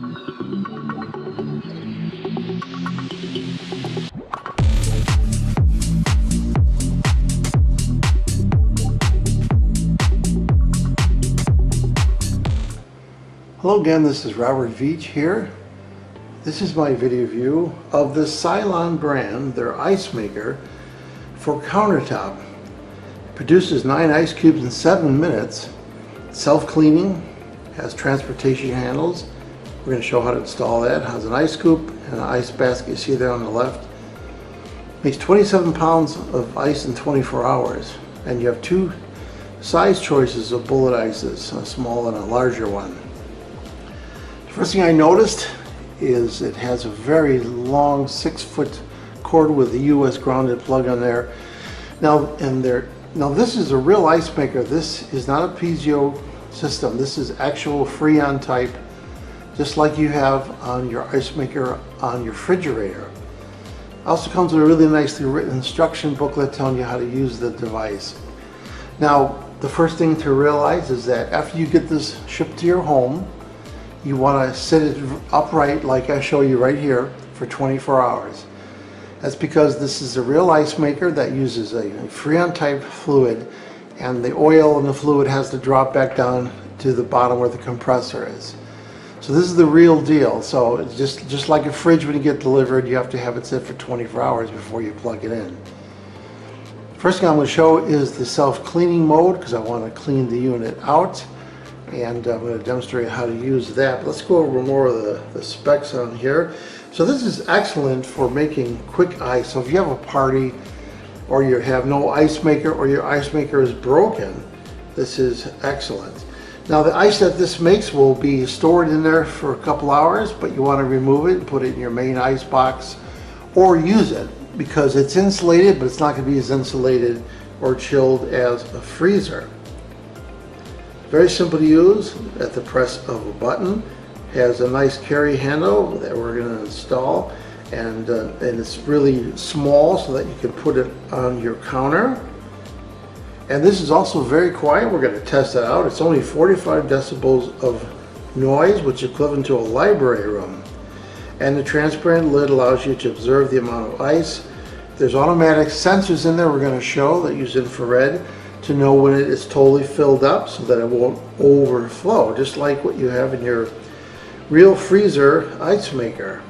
Hello again, this is Robert Veach here. This is my video view of the Silonn brand, their ice maker for countertop. It produces 9 ice cubes in 7 minutes, self-cleaning, has transportation handles. We're going to show how to install that. It has an ice scoop and an ice basket you see there on the left. Makes 27 pounds of ice in 24 hours, and you have 2 size choices of bullet ices, a small and a larger one. First thing I noticed is it has a very long 6-foot cord with a US grounded plug on there. Now this is a real ice maker. This is not a piezo system. This is actual Freon type, just like you have on your ice maker on your refrigerator. Also comes with a really nicely written instruction booklet telling you how to use the device. Now the first thing to realize is that after you get this shipped to your home, you want to set it upright like I show you right here for 24 hours. That's because this is a real ice maker that uses a Freon type fluid, and the oil in the fluid has to drop back down to the bottom where the compressor is. So this is the real deal. So it's just like a fridge when you get delivered, you have to have it set for 24 hours before you plug it in. First thing I'm going to show is the self-cleaning mode, because I want to clean the unit out. And I'm going to demonstrate how to use that. But let's go over more of the specs on here. So this is excellent for making quick ice. So if you have a party, or you have no ice maker, or your ice maker is broken, this is excellent. Now the ice that this makes will be stored in there for a couple hours, but you want to remove it and put it in your main ice box, or use it, because it's insulated, but it's not going to be as insulated or chilled as a freezer. Very simple to use at the press of a button. Has a nice carry handle that we're going to install, and it's really small so that you can put it on your counter. And this is also very quiet. We're going to test that out. It's only 45 decibels of noise, which is equivalent to a library room. And the transparent lid allows you to observe the amount of ice. There's automatic sensors in there we're going to show that use infrared to know when it is totally filled up so that it won't overflow, just like what you have in your real freezer ice maker.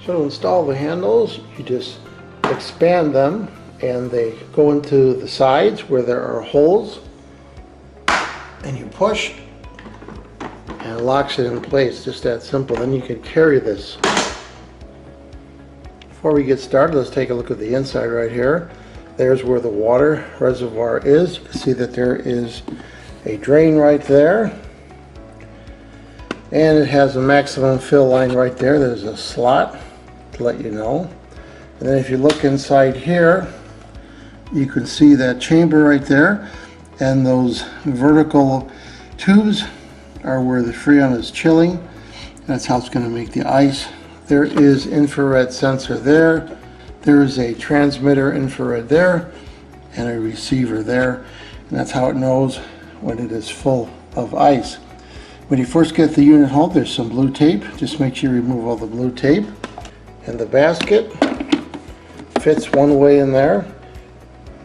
So to install the handles, you just expand them and they go into the sides where there are holes, and you push and it locks it in place. Just that simple. Then you can carry this. Before we get started, let's take a look at the inside right here. There's where the water reservoir is. You can see that there is a drain right there, and it has a maximum fill line right there. There's a slot to let you know. And then if you look inside here, you can see that chamber right there, and those vertical tubes are where the Freon is chilling. That's how it's going to make the ice. There is infrared sensor there. There is a transmitter infrared there and a receiver there, and that's how it knows when it is full of ice. When you first get the unit home, there's some blue tape. Just make sure you remove all the blue tape. And the basket fits one way in there,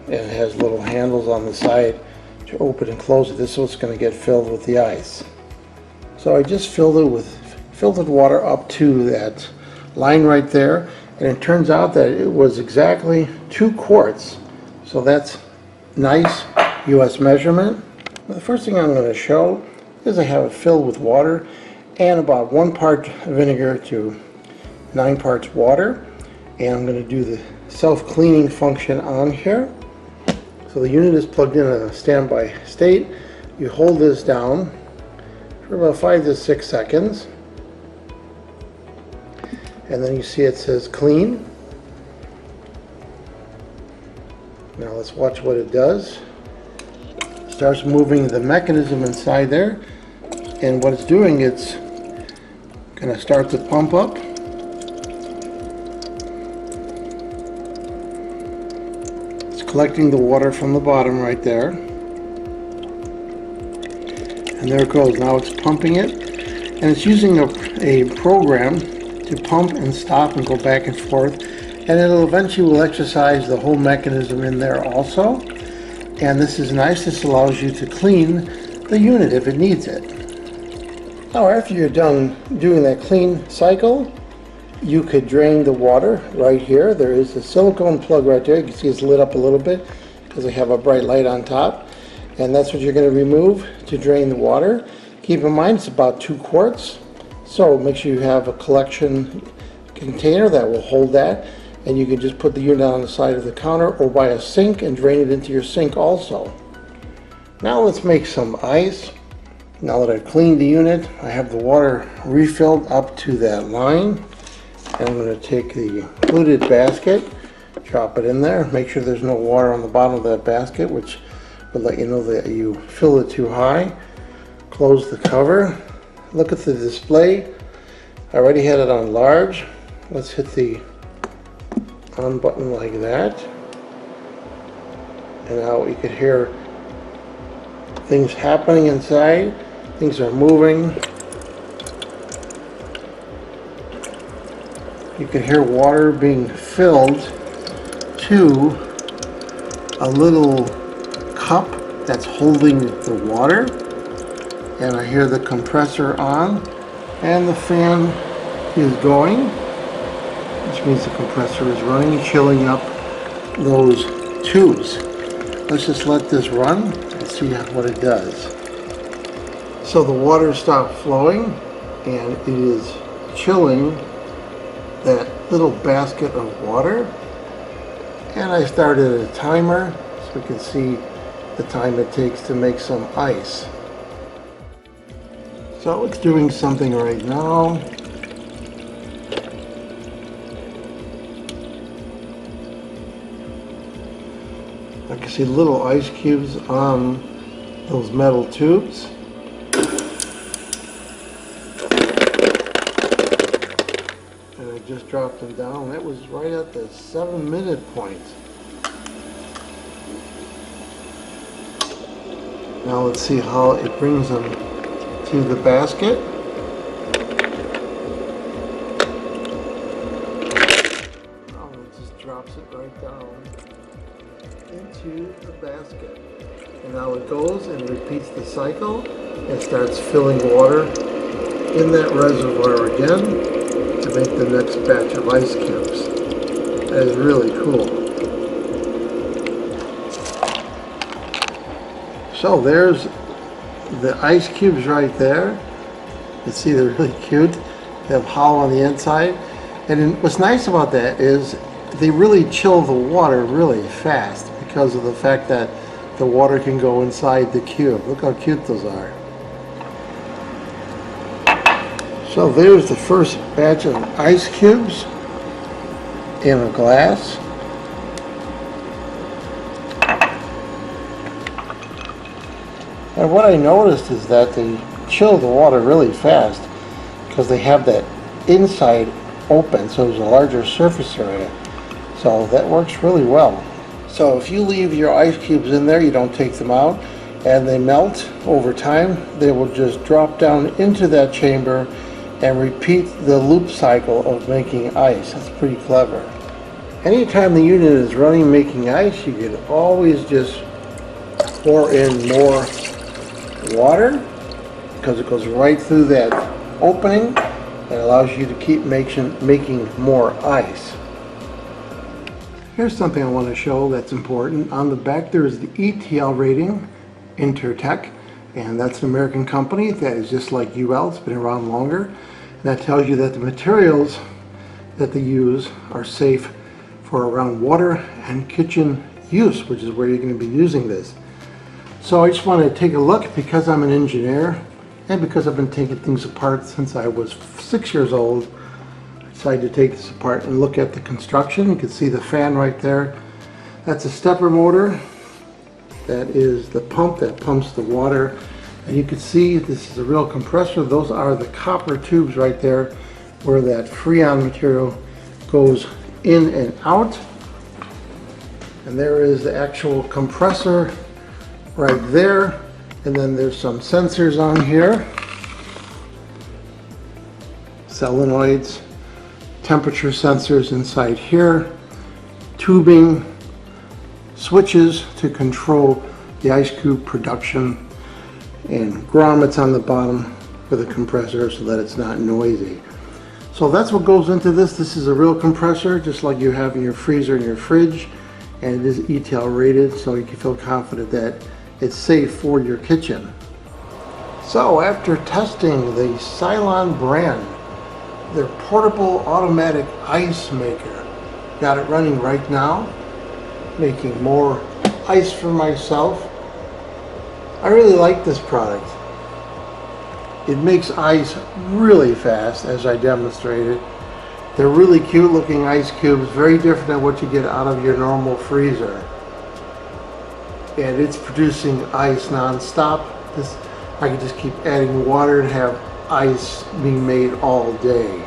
and it has little handles on the side to open and close it. This is what's going to get filled with the ice. So I just filled it with water up to that line right there. And it turns out that it was exactly 2 quarts. So that's nice US measurement. The first thing I'm going to show is I have it filled with water and about 1 part vinegar to 9 parts water. And I'm going to do the self-cleaning function on here. So the unit is plugged in a standby state. You hold this down for about 5 to 6 seconds. And then you see it says clean. Now let's watch what it does. It starts moving the mechanism inside there, and what it's doing, it's going to start to pump up. It's collecting the water from the bottom right there. And there it goes. Now it's pumping it. and it's using a program to pump and stop and go back and forth, and it'll eventually will exercise the whole mechanism in there also. And this is nice. This allows you to clean the unit if it needs it. Now after you're done doing that clean cycle, you could drain the water right here. There is a silicone plug right there. You can see it's lit up a little bit because I have a bright light on top. And that's what you're going to remove to drain the water. Keep in mind it's about 2 quarts. So make sure you have a collection container that will hold that. And you can just put the unit on the side of the counter or by a sink and drain it into your sink also. Now let's make some ice. Now that I've cleaned the unit, I have the water refilled up to that line. And I'm going to take the fluted basket, drop it in there, make sure there's no water on the bottom of that basket, which will let you know that you fill it too high. Close the cover. Look at the display. I already had it on large. Let's hit the on button like that. And now you could hear things happening inside. Things are moving. You can hear water being filled to a little cup that's holding the water. And I hear the compressor on and the fan is going, which means the compressor is running, chilling up those tubes. Let's just let this run and see what it does. So the water stopped flowing and it is chilling that little basket of water. And I started a timer so we can see the time it takes to make some ice. So it's doing something right now. I can see little ice cubes on those metal tubes. And I just dropped them down. That was right at the 7-minute point. Now let's see how it brings them to the basket. Now it just drops it right down into the basket. And now it goes and repeats the cycle and starts filling water in that reservoir again to make the next batch of ice cubes. That is really cool. So there's the ice cubes right there. You can see they're really cute. They have hollow on the inside. And what's nice about that is they really chill the water really fast because of the fact that the water can go inside the cube. Look how cute those are. So there's the first batch of ice cubes in a glass. And what I noticed is that they chill the water really fast because they have that inside open, so there's a larger surface area. So that works really well. So if you leave your ice cubes in there, you don't take them out, and they melt over time, they will just drop down into that chamber and repeat the loop cycle of making ice. That's pretty clever. Anytime the unit is running making ice, you can always just pour in more water because it goes right through that opening and allows you to keep making more ice. Here's something I want to show that's important. On the back there is the ETL rating, Intertech, and that's an American company that is just like UL. It's been around longer. And that tells you that the materials that they use are safe for around water and kitchen use, which is where you're going to be using this. So I just want to take a look because I'm an engineer and because I've been taking things apart since I was 6 years old. I decided to take this apart and look at the construction. You can see the fan right there. That's a stepper motor. That is the pump that pumps the water. And you can see this is a real compressor. Those are the copper tubes right there where that Freon material goes in and out. And there is the actual compressor right there, and then there's some sensors on here solenoids, temperature sensors inside here, tubing, switches to control the ice cube production, and grommets on the bottom for the compressor so that it's not noisy. So that's what goes into this. This is a real compressor, just like you have in your freezer and your fridge, and it is ETL rated, so you can feel confident that it's safe for your kitchen. So after testing the Silonn brand, their portable automatic ice maker, got it running right now, making more ice for myself. I really like this product. It makes ice really fast, as I demonstrated. They're really cute looking ice cubes, very different than what you get out of your normal freezer. And it's producing ice non-stop. I can just keep adding water and have ice being made all day.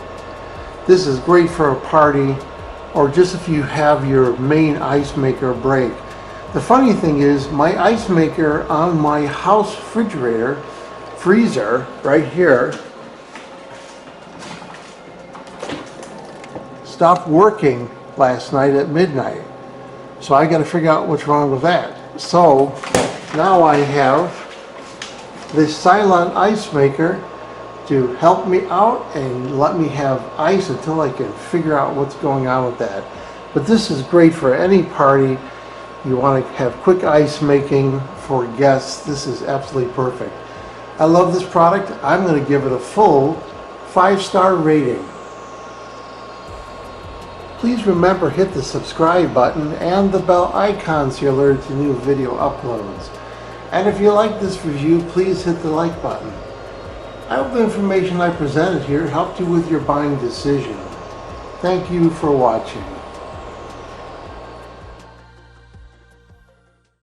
This is great for a party, or just if you have your main ice maker break. The funny thing is, my ice maker on my house refrigerator, freezer, right here, stopped working last night at midnight. So I got to figure out what's wrong with that. So now I have this Silonn Ice Maker to help me out and let me have ice until I can figure out what's going on with that. But this is great for any party. You want to have quick ice making for guests. This is absolutely perfect. I love this product. I'm going to give it a full 5-star rating. Please remember, hit the subscribe button and the bell icon so you're alerted to new video uploads. And if you like this review, please hit the like button. I hope the information I presented here helped you with your buying decision. Thank you for watching.